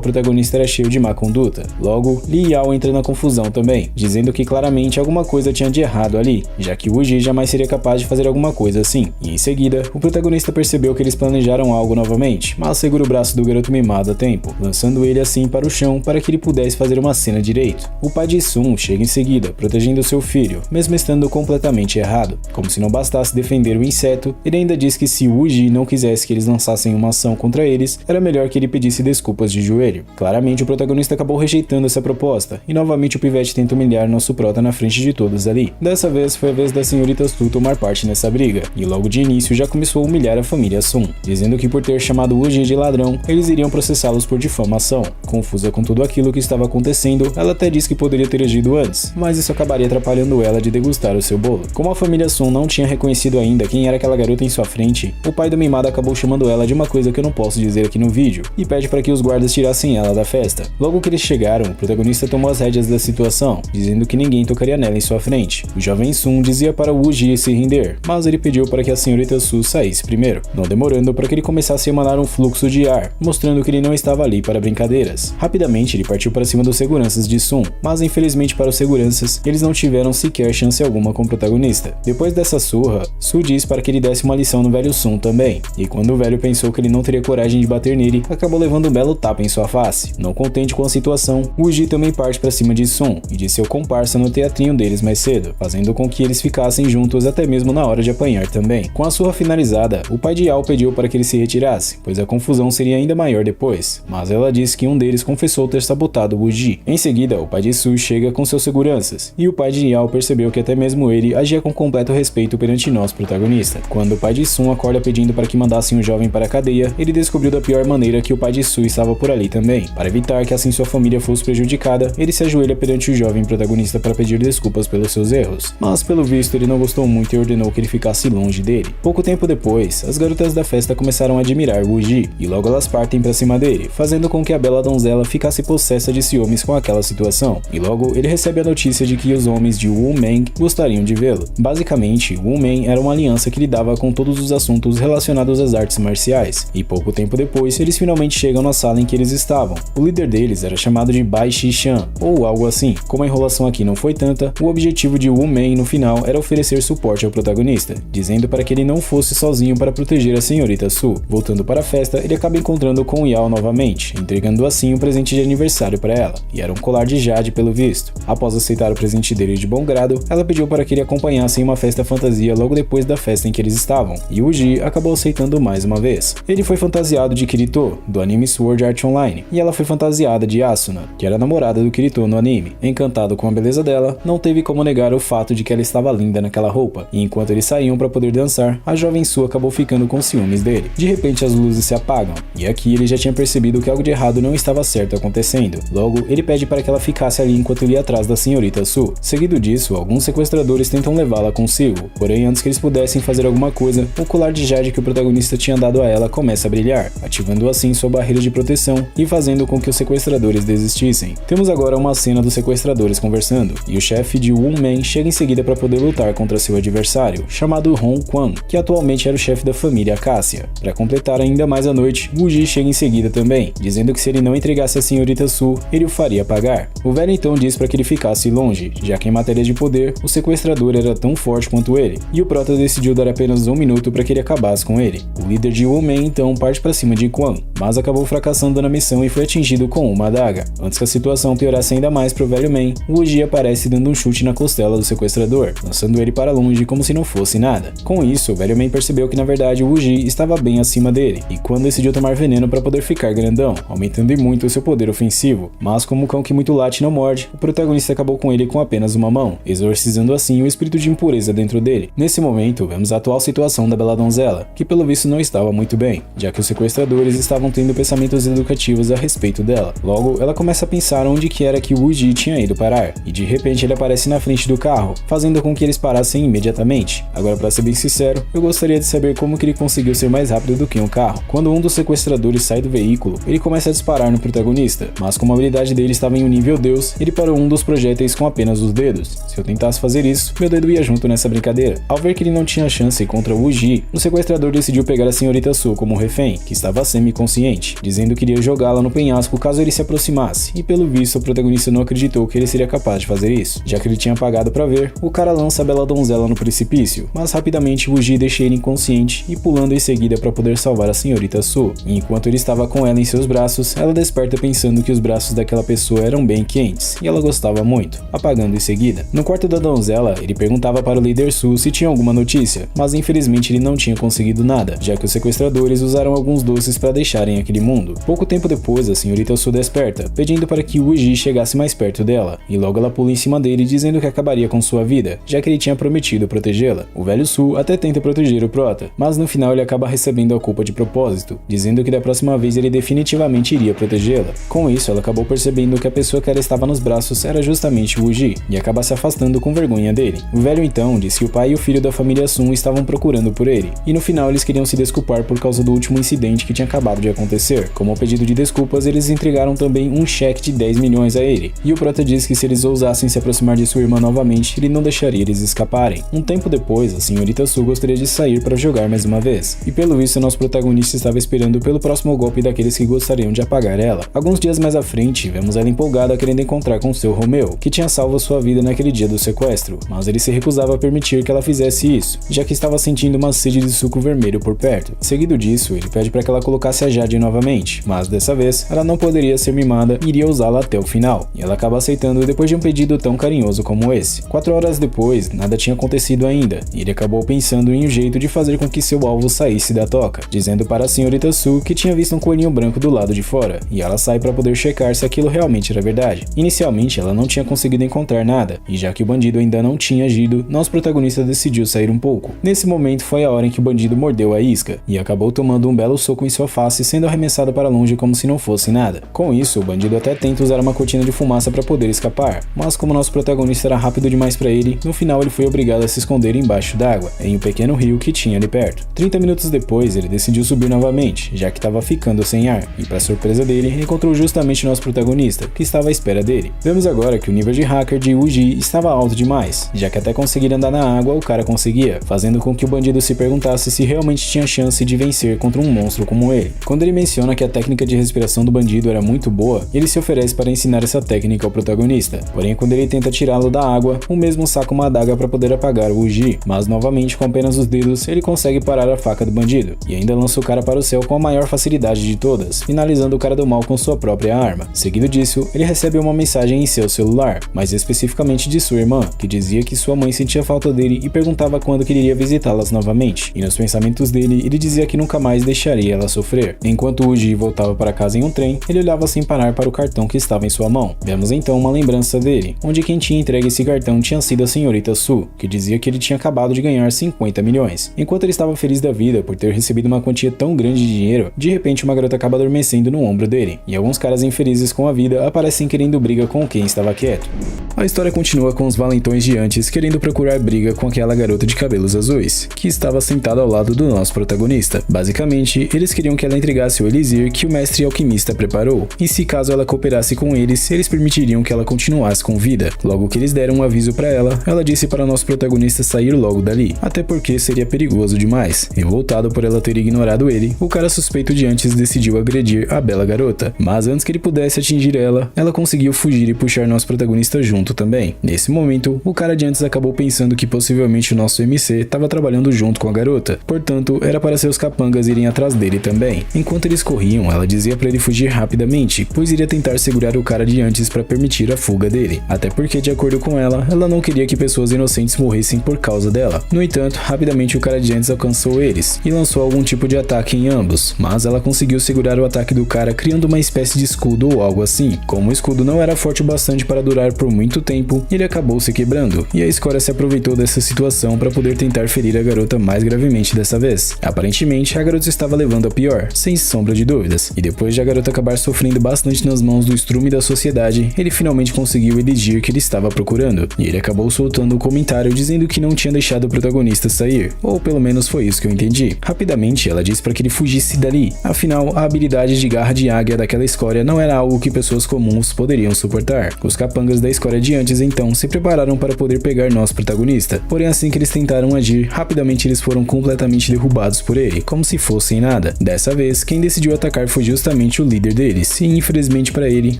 protagonista era cheio de má conduta. Logo, Lee Yao entra na confusão também, dizendo que claramente alguma coisa tinha de errado ali, já que Woo-ji jamais seria capaz de fazer alguma coisa assim. E em seguida, o protagonista percebeu que eles planejaram algo novamente, mas segura o braço do garoto mimado a tempo, lançando ele assim para o chão para que ele pudesse fazer uma cena direito. O pai de Sun chega em seguida, protegendo seu filho, mesmo estando completamente errado. Como se não bastasse defender o inseto, ele ainda diz que se Woo-ji não quisesse que eles lançassem uma ação contra eles, era melhor que ele pedisse desculpas de joelho. Claramente o protagonista acabou rejeitando essa proposta, e novamente o pivete tenta humilhar nosso prota na frente de todos ali. Dessa vez foi a vez da senhorita Su tomar parte nessa briga, e logo de início já começou a humilhar a família Sun, dizendo que por ter chamado Woo-ji de ladrão, eles iriam processá-los por difamação. Confusa com tudo aquilo que estava acontecendo, ela até disse que poderia ter agido antes, mas isso acabaria atrapalhando ela de degustar o seu bolo. Como a família Sun não tinha reconhecido ainda quem era aquela garota em sua frente, o pai do mimado acabou chamando ela de uma coisa que eu não posso dizer aqui no vídeo, e pede para que os guardas tirassem ela da festa. Logo que eles chegaram, o protagonista tomou as rédeas da situação, dizendo que ninguém tocaria nela em sua frente. O jovem Sun dizia para Woo-ji se render, mas ele pediu para que a senhorita Su saísse primeiro, não demorando para que ele começasse a emanar um fluxo de ar, mostrando que ele não estava ali para brincadeiras. Rapidamente ele partiu para cima dos seguranças de Sun, mas infelizmente para os seguranças, eles não tiveram sequer chance alguma com o protagonista. Depois dessa surra, Su diz para que ele desse uma lição no velho Sun também, e quando o velho pensou que ele não teria coragem de bater nele, acabou levando um belo tapa em sua face. Não contente com a situação, Woo-ji também parte para cima de Sun e de seu comparsa no teatrinho deles mais cedo, fazendo com que eles ficassem juntos até mesmo na hora de apanhar também. Com a surra finalizada, o pai de Yao pediu para que ele se retirasse, pois a confusão seria ainda maior depois, mas ela disse que um deles confessou ter sabotado Woo-ji. Em seguida, o pai de Su chega com seus seguranças, e o pai de Yao percebeu que até mesmo ele agia com completo respeito perante nosso protagonista. Quando o pai de Sun acorda pedindo para que mandassem o jovem para a cadeia, ele descobriu da pior maneira que o pai de Su estava por ali também. Para evitar que assim sua família fosse prejudicada, ele se ajoelha perante o jovem protagonista para pedir desculpas pelos seus erros, mas pelo visto ele não gostou muito e ordenou que ele ficasse longe dele. Pouco tempo depois, as garotas da festa começaram a admirar Woo-ji, e logo elas partem para cima dele, fazendo com que a bela donzela ficasse possessa de ciúmes com aquela situação, e logo ele recebe a notícia de que os homens de Woo-man gostariam de vê-lo. Basicamente, Woo-man era uma aliança que lidava com todos os assuntos relacionados às artes marciais, e pouco tempo depois eles finalmente chegam na sala em que eles estavam. O líder deles era chamado de Bai Shi-chan, ou algo assim. Como a enrolação aqui não foi tanta, o objetivo de Woo-man no final era oferecer suporte ao protagonista, dizendo para que ele não fosse sozinho para proteger a senhorita Su. Voltando para a festa, ele acaba encontrando com Yao novamente, entregando assim um presente de aniversário para ela, e era um colar de jade pelo visto. Após aceitar o presente dele de bom grado, ela pediu para que ele acompanhasse em uma festa fantasia logo depois da festa em que eles estavam, e Woo-ji acabou aceitando mais uma vez. Ele foi fantasiado de Kirito, do anime Sword Art Online, e ela foi fantasiada de Asuna, que era a namorada do Kirito no anime. Encantado com a beleza dela, não teve como negar o fato de que ela estava linda naquela roupa, e enquanto eles saíam para poder dançar, a jovem Su acabou ficando com ciúmes dele. De repente as luzes se apagam, e aqui ele já tinha percebido que algo de errado não estava certo acontecendo. Logo, ele pede para que ela ficasse ali enquanto ele ia atrás da senhorita Su. Seguido disso, alguns sequestradores tentam levá-la consigo, porém antes que eles pudessem fazer alguma coisa, o colar de jade que o protagonista tinha dado a ela começa a brilhar, ativando assim sua barreira de proteção e fazendo com que os sequestradores desistissem. Temos agora uma cena dos sequestradores conversando, e o chefe de Woo-man chega em seguida para poder lutar contra seu adversário, chamado Hong Kwan, que atualmente era o chefe da família Cassia. Para completar ainda mais a noite, Woo-ji chega em seguida também, dizendo que se ele não entregasse a senhorita Su, ele o faria pagar. O velho então diz para que ele ficasse longe, já que em matéria de poder, o sequestrador era tão forte quanto ele, e o prota decidiu dar apenas 1 minuto para que ele acabasse com ele. O líder de Woo-man então parte para cima de Kwan, mas acabou fracassando na missão e foi atingido com uma adaga. Antes que a situação piorasse ainda mais pro velho man, Woo-ji aparece dando um chute na costela do sequestrador, lançando ele para longe como se não fosse nada. Com isso, o velho man percebeu que na verdade o Woo-ji estava bem acima dele, e Kwan decidiu tomar veneno para poder ficar grandão, aumentando em muito o seu poder ofensivo. Mas como o cão que muito late não morde, o protagonista acabou com ele com apenas uma mão, exorcizando assim o espírito de impureza dentro dele. Nesse momento, vemos a atual situação da bela donzela, que pelo pelo visto não estava muito bem, já que os sequestradores estavam tendo pensamentos educativos a respeito dela. Logo, ela começa a pensar onde que era que o Woo-ji tinha ido parar, e de repente ele aparece na frente do carro, fazendo com que eles parassem imediatamente. Agora, para ser bem sincero, eu gostaria de saber como que ele conseguiu ser mais rápido do que um carro. Quando um dos sequestradores sai do veículo, ele começa a disparar no protagonista, mas como a habilidade dele estava em um nível Deus, ele parou um dos projéteis com apenas os dedos. Se eu tentasse fazer isso, meu dedo ia junto nessa brincadeira. Ao ver que ele não tinha chance contra o Woo-ji, o sequestrador decidiu pegar a senhorita Su como refém, que estava semi-consciente, dizendo que iria jogá-la no penhasco caso ele se aproximasse, e pelo visto o protagonista não acreditou que ele seria capaz de fazer isso. Já que ele tinha pagado para ver, o cara lança a bela donzela no precipício, mas rapidamente Woo-ji deixa ele inconsciente e pulando em seguida para poder salvar a senhorita Su. E enquanto ele estava com ela em seus braços, ela desperta pensando que os braços daquela pessoa eram bem quentes, e ela gostava muito, apagando em seguida. No quarto da donzela, ele perguntava para o líder Su se tinha alguma notícia, mas infelizmente ele não tinha conseguido nada, já que os sequestradores usaram alguns doces para deixarem aquele mundo. Pouco tempo depois, a senhorita Su desperta, pedindo para que Woo-ji chegasse mais perto dela, e logo ela pula em cima dele dizendo que acabaria com sua vida, já que ele tinha prometido protegê-la. O velho Su até tenta proteger o prota, mas no final ele acaba recebendo a culpa de propósito, dizendo que da próxima vez ele definitivamente iria protegê-la. Com isso, ela acabou percebendo que a pessoa que ela estava nos braços era justamente Woo-ji, e acaba se afastando com vergonha dele. O velho então disse que o pai e o filho da família Sun estavam procurando por ele, e no final eles queriam se desculpar por causa do último incidente que tinha acabado de acontecer. Como pedido de desculpas, eles entregaram também um cheque de 10 milhões a ele, e o prota disse que se eles ousassem se aproximar de sua irmã novamente, ele não deixaria eles escaparem. Um tempo depois, a senhorita Su gostaria de sair para jogar mais uma vez, e pelo visto nosso protagonista estava esperando pelo próximo golpe daqueles que gostariam de apagar ela. Alguns dias mais à frente, vemos ela empolgada querendo encontrar com seu Romeu, que tinha salvo sua vida naquele dia do sequestro, mas ele se recusava a permitir que ela fizesse isso, já que estava sentindo uma sede de suco vermelho por perto. Seguido disso, ele pede para que ela colocasse a Jade novamente, mas dessa vez, ela não poderia ser mimada e iria usá-la até o final, e ela acaba aceitando depois de um pedido tão carinhoso como esse. 4 horas depois, nada tinha acontecido ainda, e ele acabou pensando em um jeito de fazer com que seu alvo saísse da toca, dizendo para a senhorita Su que tinha visto um coelhinho branco do lado de fora, e ela sai para poder checar se aquilo realmente era verdade. Inicialmente, ela não tinha conseguido encontrar nada, e já que o bandido ainda não tinha agido, nosso protagonista decidiu sair um pouco. Nesse momento foi a hora em que o bandido mordeu a isca, e acabou tomando um belo soco em sua face, sendo arremessado para longe como se não fosse nada. Com isso, o bandido até tenta usar uma cortina de fumaça para poder escapar, mas como nosso protagonista era rápido demais para ele, no final ele foi obrigado a se esconder embaixo d'água, em um pequeno rio que tinha ali perto. 30 minutos depois, ele decidiu subir novamente, já que estava ficando sem ar, e para surpresa dele, encontrou justamente nosso protagonista, que estava à espera dele. Vemos agora que o nível de hacker de Woo-ji estava alto demais, já que até conseguir andar na água o cara conseguia, fazendo com que o bandido se perguntasse se realmente tinha chance de vencer contra um monstro como ele. Quando ele menciona que a técnica de respiração do bandido era muito boa, ele se oferece para ensinar essa técnica ao protagonista, porém quando ele tenta tirá-lo da água, o mesmo saca uma adaga para poder apagar o Woo-ji, mas novamente com apenas os dedos ele consegue parar a faca do bandido, e ainda lança o cara para o céu com a maior facilidade de todas, finalizando o cara do mal com sua própria arma. Seguido disso, ele recebe uma mensagem em seu celular, mais especificamente de sua irmã, que dizia que sua mãe sentia falta dele e perguntava quando que ele iria visitá-las novamente, e nos pensamentos dele, ele dizia que nunca mais deixaria ela sofrer. Enquanto o Woo-ji voltava para casa em um trem, ele olhava sem parar para o cartão que estava em sua mão. Vemos então uma lembrança dele, onde quem tinha entregue esse cartão tinha sido a senhorita Su, que dizia que ele tinha acabado de ganhar 50 milhões. Enquanto ele estava feliz da vida por ter recebido uma quantia tão grande de dinheiro, de repente uma garota acaba adormecendo no ombro dele, e alguns caras infelizes com a vida aparecem querendo briga com quem estava quieto. A história continua com os valentões de antes querendo procurar briga com aquela garota de cabelos azuis, que estava sentada ao lado do nosso protagonista. Basicamente, eles queriam que ela entregasse o elixir que o mestre alquimista preparou, e se caso ela cooperasse com eles permitiriam que ela continuasse com vida. Logo que eles deram um aviso para ela disse para nosso protagonista sair logo dali, até porque seria perigoso demais. Revoltado por ela ter ignorado ele, o cara suspeito de antes decidiu agredir a bela garota, mas antes que ele pudesse atingir ela conseguiu fugir e puxar nosso protagonista junto também. Nesse momento, o cara de antes acabou pensando que possivelmente o nosso MC estava trabalhando junto com a garota, portanto, era para seus capangas irem atrás dele também. Enquanto eles corriam, ela dizia para ele fugir rapidamente, pois iria tentar segurar o cara de antes para permitir a fuga dele, até porque, de acordo com ela não queria que pessoas inocentes morressem por causa dela. No entanto, rapidamente o cara de antes alcançou eles e lançou algum tipo de ataque em ambos, mas ela conseguiu segurar o ataque do cara criando uma espécie de escudo ou algo assim. Como o escudo não era forte o bastante para durar por muito tempo, ele acabou se quebrando, e a escória se aproveitou dessa situação para poder tentar ferir a garota mais gravemente dessa vez. vez. Aparentemente, a garota estava levando a pior, sem sombra de dúvidas, e depois de a garota acabar sofrendo bastante nas mãos do estrume da sociedade, ele finalmente conseguiu elegir o que ele estava procurando, e ele acabou soltando um comentário dizendo que não tinha deixado o protagonista sair, ou pelo menos foi isso que eu entendi. Rapidamente, ela disse para que ele fugisse dali, afinal, a habilidade de garra de águia daquela escória não era algo que pessoas comuns poderiam suportar. Os capangas da escória de antes então se prepararam para poder pegar nosso protagonista, porém assim que eles tentaram agir, rapidamente eles foram completamente derrubados por ele, como se fossem nada. Dessa vez, quem decidiu atacar foi justamente o líder deles, e infelizmente para ele,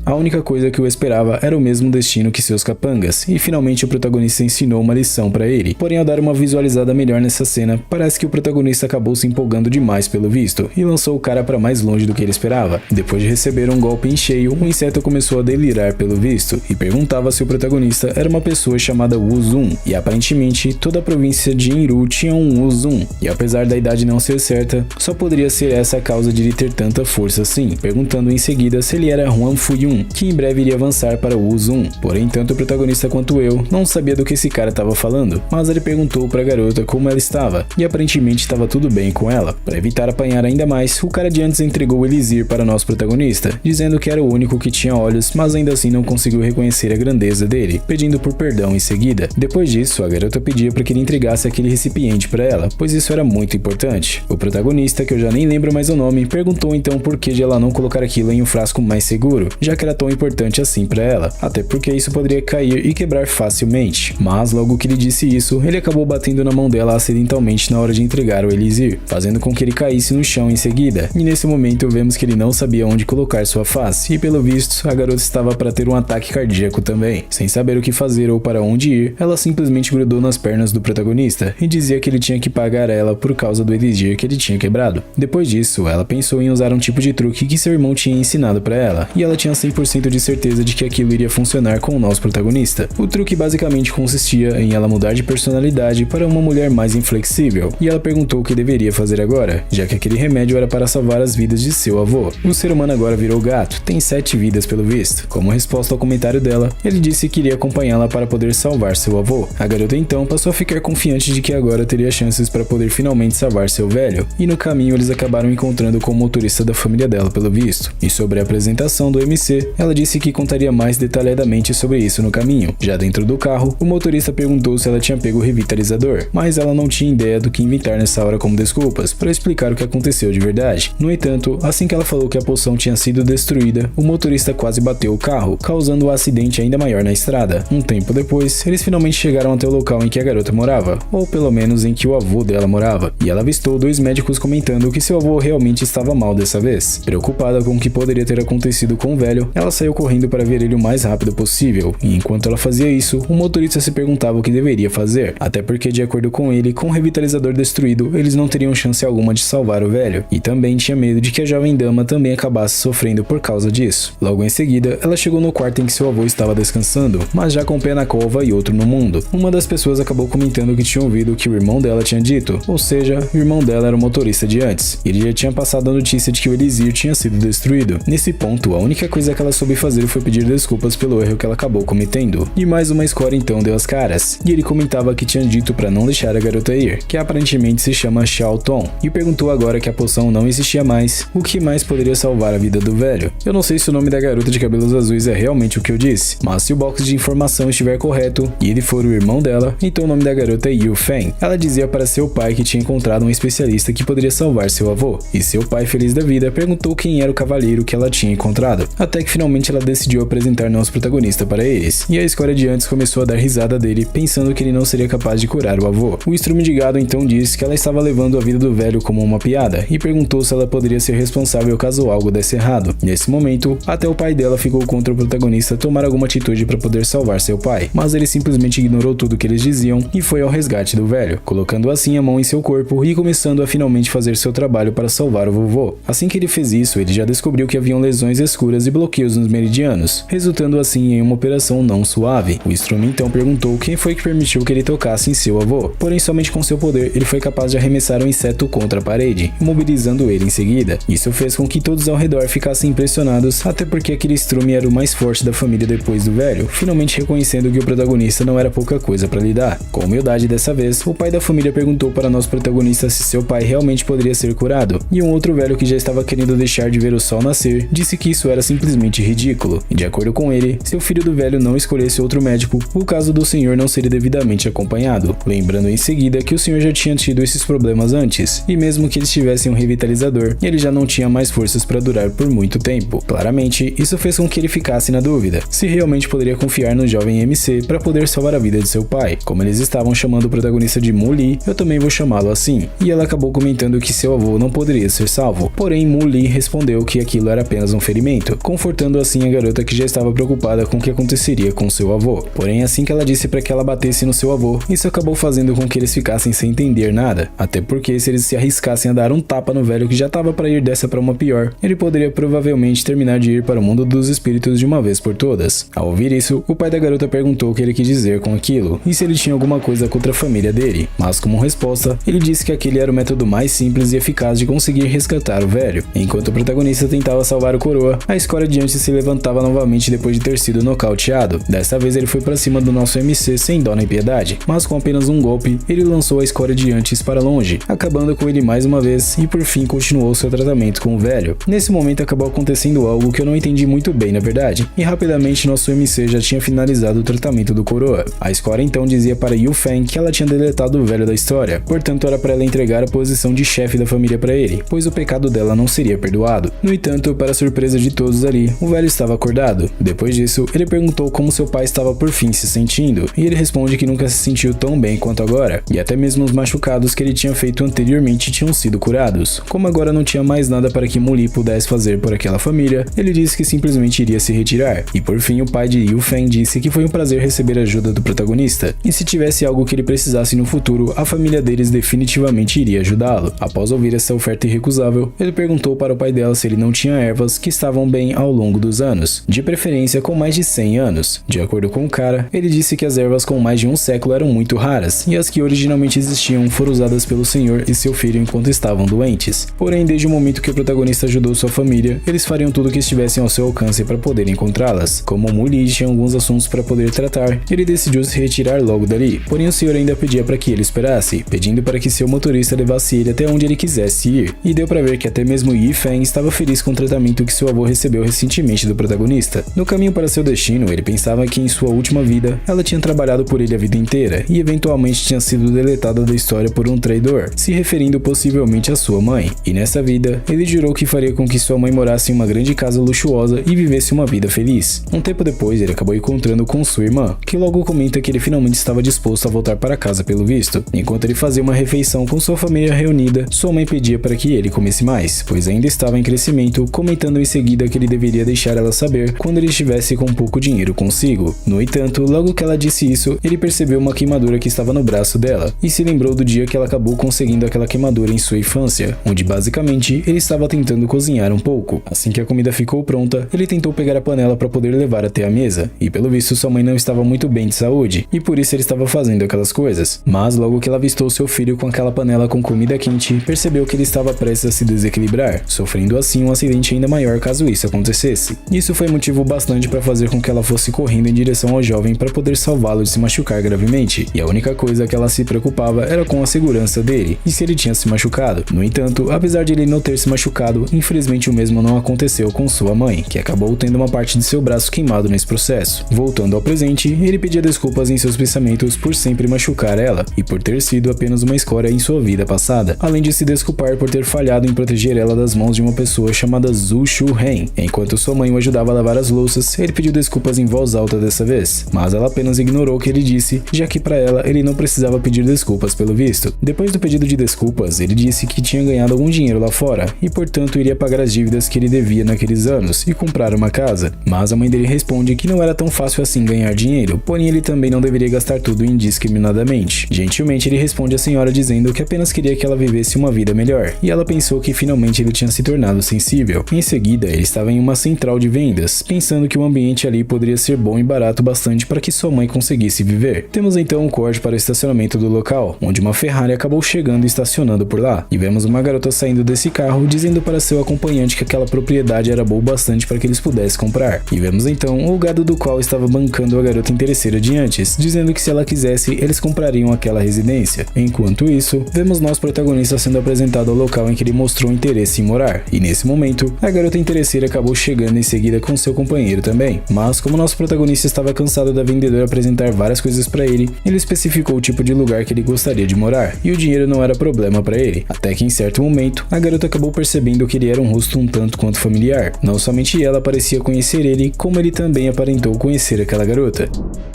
a única coisa que o esperava era o mesmo destino que seus capangas, e finalmente o protagonista ensinou uma lição para ele. Porém, ao dar uma visualizada melhor nessa cena, parece que o protagonista acabou se empolgando demais pelo visto, e lançou o cara para mais longe do que ele esperava. Depois de receber um golpe em cheio, o inseto começou a delirar pelo visto, e perguntava se o protagonista era uma pessoa chamada Wuzun, e aparentemente toda a província de Inru tinha um Wuzun, e apesar da idade não ser certa, só poderia ser essa a causa de ele ter tanta força assim, perguntando em seguida se ele era Huan Fuyun, que em breve iria avançar para o Wuzun. Porém, tanto o protagonista quanto eu não sabia do que esse cara estava falando, mas ele perguntou para a garota como ela estava, e aparentemente estava tudo bem com ela. Para evitar apanhar ainda mais, o cara de antes entregou o elixir para nosso protagonista, dizendo que era o único que tinha olhos, mas ainda assim não conseguiu reconhecer a grandeza dele, pedindo por perdão em seguida. Depois disso, a garota pedia para que ele entregasse aquele recipiente para ela, pois isso era muito importante. O protagonista, que eu já nem lembro mais o nome, perguntou então por que de ela não colocar aquilo em um frasco mais seguro, já que era tão importante assim para ela, até porque isso poderia cair e quebrar facilmente. Mas logo que ele disse isso, ele acabou batendo na mão dela acidentalmente na hora de entregar o elixir, fazendo com que ele caísse no chão em seguida, e nesse momento vemos que ele não sabia onde colocar sua face, e pelo visto, a garota estava para ter um ataque cardíaco também. Sem saber o que fazer ou para onde ir, ela simplesmente grudou nas pernas do protagonista, e dizia que ele tinha que pagar ela por causa do elixir que ele tinha quebrado. Depois disso, ela pensou em usar um tipo de truque que seu irmão tinha ensinado para ela, e ela tinha 100% de certeza de que aquilo iria funcionar com o nosso protagonista. O truque basicamente consistia em ela mudar de personalidade para uma mulher mais inflexível, e ela perguntou o que deveria fazer agora, já que aquele remédio era para salvar as vidas de seu avô. O ser humano agora virou gato, tem 7 vidas pelo visto. Como resposta ao comentário dela, ele disse que iria acompanhá-la para poder salvar seu avô. A garota então passou a ficar confiante de que agora teria chances para poder finalmente salvar seu velho, e no caminho eles acabaram encontrando com o motorista da família dela pelo visto. E sobre a apresentação do MC, ela disse que contaria mais detalhadamente sobre isso no caminho. Já dentro do carro, o motorista perguntou se ela tinha pego o revitalizador, mas ela não tinha ideia do que inventar nessa hora como desculpas para explicar o que aconteceu de verdade. No entanto, assim que ela falou que a poção tinha sido destruída, o motorista quase bateu o carro, causando um acidente ainda maior na estrada. Um tempo depois, eles finalmente chegaram até o local em que a garota morava, ou pelo menos em que o avô dela morava, e ela avistou 2 médicos comentando que seu avô realmente estava mal dessa vez. Preocupada com o que poderia ter acontecido com o velho, ela saiu correndo para ver ele o mais rápido possível, e enquanto ela fazia isso, o motorista se perguntava o que deveria fazer, até porque de acordo com ele, com o revitalizador destruído, eles não teriam chance alguma de salvar o velho, e também tinha medo de que a jovem dama também acabasse sofrendo por causa disso. Logo em seguida, ela chegou no quarto em que seu avô estava descansando, mas já com um pé na cova e outro no mundo. Uma das pessoas acabou comentando que tinha ouvido o que o irmão dela tinha dito, ou seja, o irmão dela era o motorista de antes, e ele já tinha passado a notícia de que o elixir tinha sido destruído. Nesse ponto, a única coisa que ela soube fazer foi pedir desculpas pelo erro que ela acabou cometendo, e mais uma escória então deu as caras, e ele comentava que tinha dito para não deixar a garota ir, que aparentemente se chama Xiao Tong, e perguntou agora que a poção não existia mais, o que mais poderia salvar a vida do velho. Eu não sei se o nome da garota de cabelos azuis é realmente o que eu disse, mas se o box de informação estiver correto e ele for o irmão dela, então o nome da garota é Yu Feng. Ela dizia para seu pai que tinha encontrado um especialista que poderia salvar seu avô, e seu pai, feliz da vida, perguntou quem era o cavaleiro que ela tinha encontrado, até que finalmente ela decidiu apresentar nosso protagonista para eles, e a escória de antes começou a dar risada dele, pensando que ele não seria capaz de curar o avô. O estrume de gado então disse que ela estava levando a vida do velho como uma piada, e perguntou se ela poderia ser responsável caso algo desse errado. Nesse momento, até o pai dela ficou contra o protagonista tomar alguma atitude para poder salvar seu pai, mas ele simplesmente ignorou tudo que eles diziam e foi ao resgate do velho, colocando assim a mão em seu corpo e começando a finalmente fazer seu trabalho para salvar o vovô. Assim que ele fez isso, ele já descobriu que haviam lesões escuras e bloqueios nos meridianos, resultando assim em uma operação não suave. O estrume então perguntou quem foi que permitiu que ele tocasse em seu avô, porém somente com seu poder ele foi capaz de arremessar o inseto contra a parede, imobilizando ele em seguida. Isso fez com que todos ao redor ficassem impressionados, até porque aquele estrume era o mais forte da família depois do velho, finalmente reconhecendo que o protagonista não era pouca coisa para lidar. Com humildade dessa vez, o pai da família perguntou para nosso protagonista protagonista se seu pai realmente poderia ser curado, e um outro velho que já estava querendo deixar de ver o sol nascer disse que isso era simplesmente ridículo, e de acordo com ele, se o filho do velho não escolhesse outro médico, o caso do senhor não seria devidamente acompanhado, lembrando em seguida que o senhor já tinha tido esses problemas antes, e mesmo que eles tivessem um revitalizador, ele já não tinha mais forças para durar por muito tempo. Claramente, isso fez com que ele ficasse na dúvida, se realmente poderia confiar no jovem MC para poder salvar a vida de seu pai. Como eles estavam chamando o protagonista de Mu Li, eu também vou chamá-lo assim, e ela acabou comentando que seu avô não poderia ser salvo, porém Mu Li respondeu que aquilo era apenas um ferimento, confortando assim a garota que já estava preocupada com o que aconteceria com seu avô. Porém, assim que ela disse para que ela batesse no seu avô, isso acabou fazendo com que eles ficassem sem entender nada, até porque se eles se arriscassem a dar um tapa no velho que já estava para ir dessa para uma pior, ele poderia provavelmente terminar de ir para o mundo dos espíritos de uma vez por todas. Ao ouvir isso, o pai da garota perguntou o que ele quis dizer com aquilo, e se ele tinha alguma coisa contra a família dele, mas como resposta, ele disse que aquele era o método mais simples e eficaz de conseguir resgatar o velho. Enquanto o protagonista tentava salvar o coroa, a escória de antes se levantava novamente depois de ter sido nocauteado. Dessa vez ele foi para cima do nosso MC sem dó nem piedade, mas com apenas um golpe, ele lançou a escória de antes para longe, acabando com ele mais uma vez e por fim continuou seu tratamento com o velho. Nesse momento acabou acontecendo algo que eu não entendi muito bem na verdade, e rapidamente nosso MC já tinha finalizado o tratamento do coroa. A escória então dizia para Yu Feng que ela tinha deletado o velho da história, portanto era para ela entregar a posição de chefe da família para ele, pois o pecado dela não seria perdoado. No entanto, para surpresa de todos ali, o velho estava acordado. Depois disso, ele perguntou como seu pai estava por fim se sentindo, e ele responde que nunca se sentiu tão bem quanto agora, e até mesmo os machucados que ele tinha feito anteriormente tinham sido curados. Como agora não tinha mais nada para que Mu Li pudesse fazer por aquela família, ele disse que simplesmente iria se retirar. E por fim, o pai de Yu Feng disse que foi um prazer receber a ajuda do protagonista, e se tivesse algo que ele precisasse no futuro, a família deles definitivamente iria ajudá-lo. Após ouvir essa oferta irrecusável, ele perguntou para o pai dela se ele não tinha ervas que estavam bem ao longo dos anos, de preferência com mais de 100 anos. De acordo com o cara, ele disse que as ervas com mais de um século eram muito raras, e as que originalmente existiam foram usadas pelo senhor e seu filho enquanto estavam doentes. Porém, desde o momento que o protagonista ajudou sua família, eles fariam tudo o que estivessem ao seu alcance para poder encontrá-las. Como Mu Li tinha alguns assuntos para poder tratar, ele decidiu se retirar logo dali, porém o senhor ainda pedia para que ele esperasse, pedindo para que seu motorista levasse ele até onde ele quisesse ir, e deu para ver que até mesmo Yi Feng estava feliz com o tratamento que seu avô recebeu recentemente do protagonista. No caminho para seu destino, ele pensava que em sua última vida, ela tinha trabalhado por ele a vida inteira, e eventualmente tinha sido deletada da história por um traidor, se referindo possivelmente à sua mãe. E nessa vida, ele jurou que faria com que sua mãe morasse em uma grande casa luxuosa e vivesse uma vida feliz. Um tempo depois, ele acabou encontrando com sua irmã, que logo comenta que ele finalmente estava disposto a voltar para casa pelo visto. Enquanto ele fazia uma refeição com sua família reunida, sua mãe pedia para que ele comesse mais, pois ainda estava em crescimento, comentando em seguida que ele deveria deixar ela saber quando ele estivesse com pouco dinheiro consigo. No entanto, logo que ela disse isso, ele percebeu uma queimadura que estava no braço dela, e se lembrou do dia que ela acabou conseguindo aquela queimadura em sua infância, onde basicamente ele estava tentando cozinhar um pouco. Assim que a comida ficou pronta, ele tentou pegar a panela para poder levar até a mesa, e pelo visto sua mãe não estava muito bem de saúde, e por isso ele estava fazendo aquelas coisas. Mas logo que ela avistou seu filho com aquela panela com comida quente, percebeu que ele estava prestes a se desequilibrar, sofrendo assim um acidente ainda maior caso isso acontecesse. Isso foi motivo bastante para fazer com que ela fosse correndo em direção ao jovem para poder salvá-lo de se machucar gravemente, e a única coisa que ela se preocupava era com a segurança dele, e se ele tinha se machucado. No entanto, apesar de ele não ter se machucado, infelizmente o mesmo não aconteceu com sua mãe, que acabou tendo uma parte de seu braço queimado nesse processo. Voltando ao presente, ele pedia desculpas em seus pensamentos por sempre machucar ela, e por ter sido apenas uma escória em sua vida passada, além de se desculpar por ter falhado em proteger ela das mãos de uma pessoa chamada Zhu Shu-Hen. Enquanto sua mãe o ajudava a lavar as louças, ele pediu desculpas em voz alta dessa vez, mas ela apenas ignorou o que ele disse, já que para ela ele não precisava pedir desculpas pelo visto. Depois do pedido de desculpas, ele disse que tinha ganhado algum dinheiro lá fora, e portanto iria pagar as dívidas que ele devia naqueles anos e comprar uma casa. Mas a mãe dele responde que não era tão fácil assim ganhar dinheiro, porém ele também não deveria gastar tudo indiscriminadamente. Gentilmente ele responde à senhora dizendo que apenas queria que ela vivesse uma vida melhor, e ela pensou que finalmente ele tinha se tornado sensível. Em seguida, ele estava em uma central de vendas, pensando que o ambiente ali poderia ser bom e barato bastante para que sua mãe conseguisse viver. Temos então um corte para o estacionamento do local, onde uma Ferrari acabou chegando e estacionando por lá, e vemos uma garota saindo desse carro dizendo para seu acompanhante que aquela propriedade era boa bastante para que eles pudessem comprar. E vemos então o gado do qual estava bancando a garota interesseira de antes, dizendo que se ela quisesse, eles comprariam aquela residência. Enquanto isso, nisso, vemos nosso protagonista sendo apresentado ao local em que ele mostrou interesse em morar, e nesse momento, a garota interesseira acabou chegando em seguida com seu companheiro também. Mas como nosso protagonista estava cansado da vendedora apresentar várias coisas para ele especificou o tipo de lugar que ele gostaria de morar, e o dinheiro não era problema para ele, até que em certo momento, a garota acabou percebendo que ele era um rosto um tanto quanto familiar. Não somente ela parecia conhecer ele, como ele também aparentou conhecer aquela garota.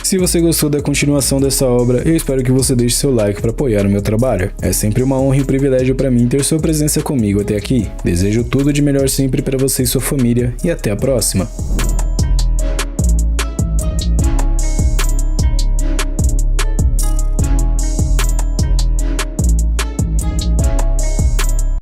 Se você gostou da continuação dessa obra, eu espero que você deixe seu like para apoiar o meu trabalho. É sempre uma honra e um privilégio para mim ter sua presença comigo até aqui. Desejo tudo de melhor sempre para você e sua família, e até a próxima.